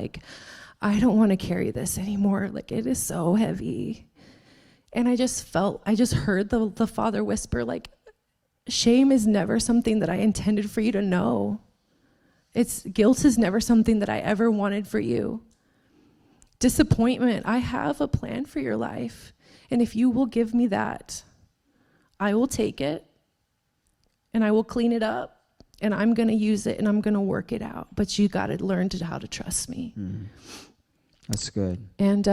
Speaker 5: I don't want to carry this anymore. It is so heavy. And I just heard the Father whisper, shame is never something that I intended for you to know. Guilt is never something that I ever wanted for you. Disappointment, I have a plan for your life. And if you will give me that, I will take it, and I will clean it up, and I'm going to use it, and I'm going to work it out. But you got to learn how to trust me.
Speaker 4: That's good.
Speaker 5: And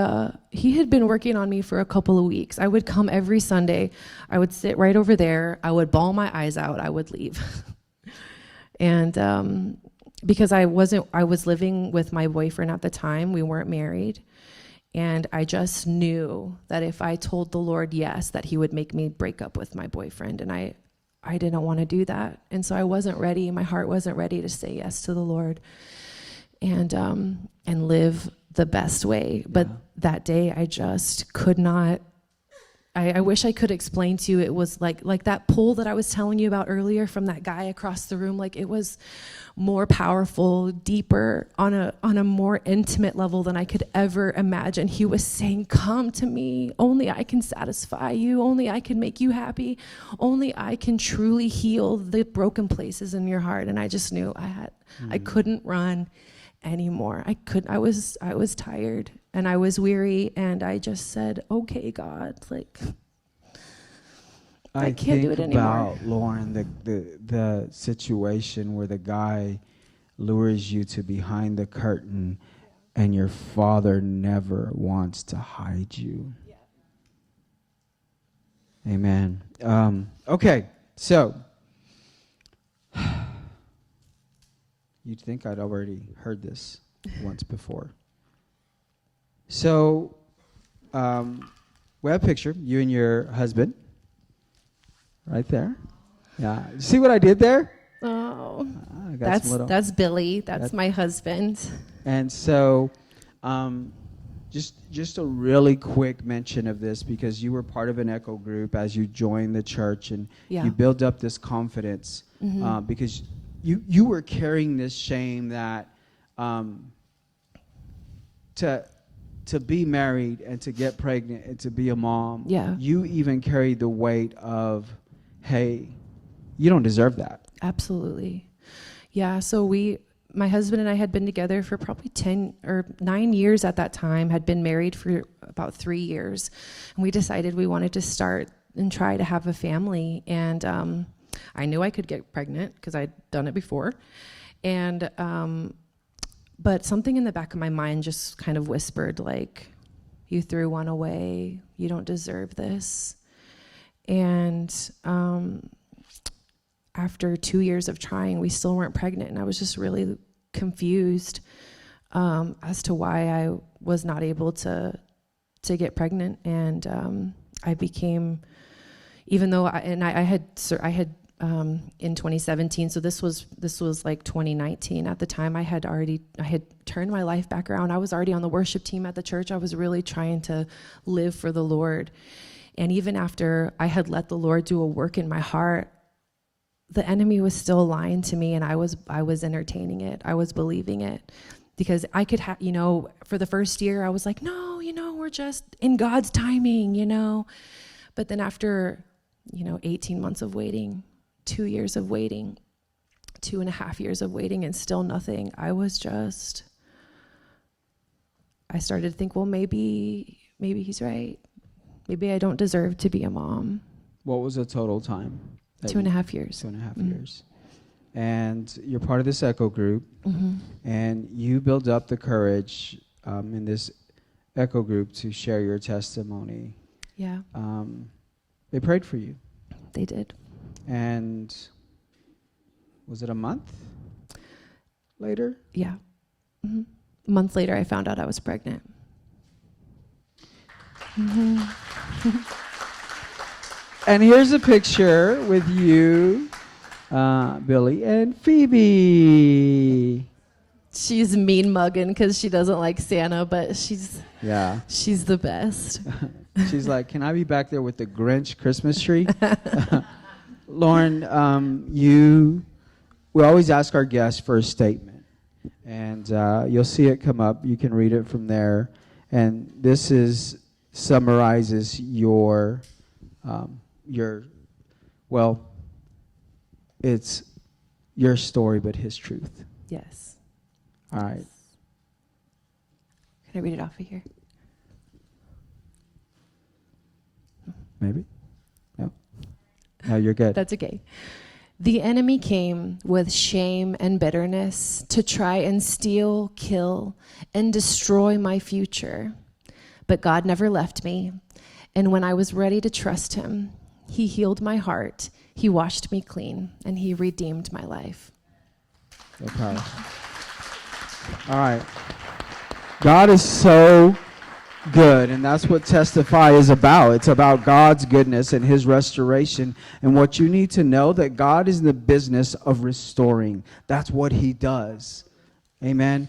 Speaker 5: he had been working on me for a couple of weeks. I would come every Sunday. I would sit right over there. I would bawl my eyes out. I would leave. And because I was living with my boyfriend at the time. We weren't married. And I just knew that if I told the Lord yes, that he would make me break up with my boyfriend. And I didn't want to do that. And so I wasn't ready. My heart wasn't ready to say yes to the Lord and live the best way. But that day I just could not. I wish I could explain to you. It was like that pull that I was telling you about earlier from that guy across the room. Like, it was more powerful, deeper, on a more intimate level than I could ever imagine. He was saying, come to me. Only I can satisfy you. Only I can make you happy. Only I can truly heal the broken places in your heart. And I just knew I couldn't run anymore. I was tired and I was weary, and I just said, okay, God, like, I can't do it anymore.
Speaker 4: About, Lauren, the situation where the guy lures you to behind the curtain and your father never wants to hide you. Yeah. Amen. Okay, so you'd think I'd already heard this once before. So we have a picture, you and your husband, right there. Yeah. See what I did there?
Speaker 5: Oh,
Speaker 4: I got some
Speaker 5: that's Billy. That's my husband.
Speaker 4: And so just a really quick mention of this, because you were part of an echo group as you joined the church, and you built up this confidence because you were carrying this shame that to be married and to get pregnant and to be a mom, you even carried the weight of, hey, you don't deserve that.
Speaker 5: Absolutely. Yeah, so my husband and I had been together for probably 10 or 9 years at that time, had been married for about 3 years. And we decided we wanted to start and try to have a family. And I knew I could get pregnant because I'd done it before. And but something in the back of my mind just kind of whispered, like, you threw one away. You don't deserve this. And after 2 years of trying, we still weren't pregnant. And I was just really confused as to why I was not able to get pregnant. And I became, even though I had in 2017, so this was like 2019 at the time. I had turned my life back around. I was already on the worship team at the church. I was really trying to live for the Lord. And even after I had let the Lord do a work in my heart, the enemy was still lying to me, and I was entertaining it. I was believing it, because I could have, for the first year I was like, no, we're just in God's timing, But then after, 18 months of waiting, 2 years of waiting, 2.5 years of waiting, and still nothing, I started to think, well, maybe he's right. Maybe I don't deserve to be a mom.
Speaker 4: What was the total time?
Speaker 5: 2.5 years.
Speaker 4: 2.5 years. And you're part of this echo group, and you build up the courage in this echo group to share your testimony.
Speaker 5: Yeah.
Speaker 4: They prayed for you.
Speaker 5: They did.
Speaker 4: And was it a month later?
Speaker 5: Yeah. A month later, I found out I was pregnant.
Speaker 4: And here's a picture with you, Billy, and Phoebe.
Speaker 5: She's mean mugging because she doesn't like Santa, but she's the best.
Speaker 4: She's like, can I be back there with the Grinch Christmas tree? Lauren, we always ask our guests for a statement, and you'll see it come up. You can read it from there, and this summarizes your it's your story, but his truth.
Speaker 5: Yes.
Speaker 4: All right.
Speaker 5: Can I read it off of here?
Speaker 4: Maybe? No, you're good.
Speaker 5: That's okay. The enemy came with shame and bitterness to try and steal, kill, and destroy my future. But God never left me. And when I was ready to trust him, he healed my heart, he washed me clean, and he redeemed my life.
Speaker 4: So proud. All right. God is so good, and that's what Testify is about. It's about God's goodness and his restoration. And what you need to know, that God is in the business of restoring. That's what he does. Amen.